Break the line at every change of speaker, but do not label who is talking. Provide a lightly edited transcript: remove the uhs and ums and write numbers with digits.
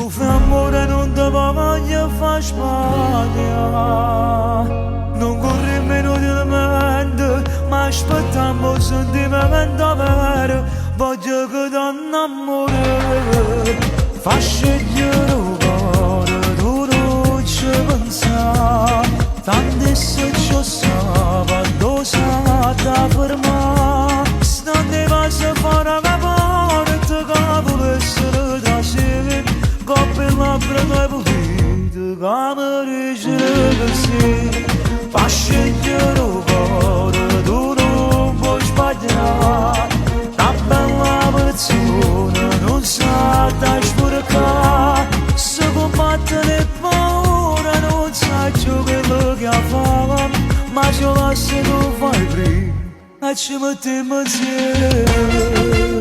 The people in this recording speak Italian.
Tu fai amore non ti voglio far sbagliare. Non corri meno di mente, ma aspettiamo sentimento vero. Voglio che ti innamori. Fa scegliere un cuore, tu non ci pensare. Tanto se ci sabato sa da fermare. Stando vai a fare la porta, che volesse da sé. Coppe labbra tue pulite, che mi dice così. Fa scegliere un cuore, tu non puoi sbagliare. Una bella persona non sa da sfurcare. Se combatte le paure non sa ciò quello che fa. Ma ce la se non fai prima, e ci mettiamo insieme.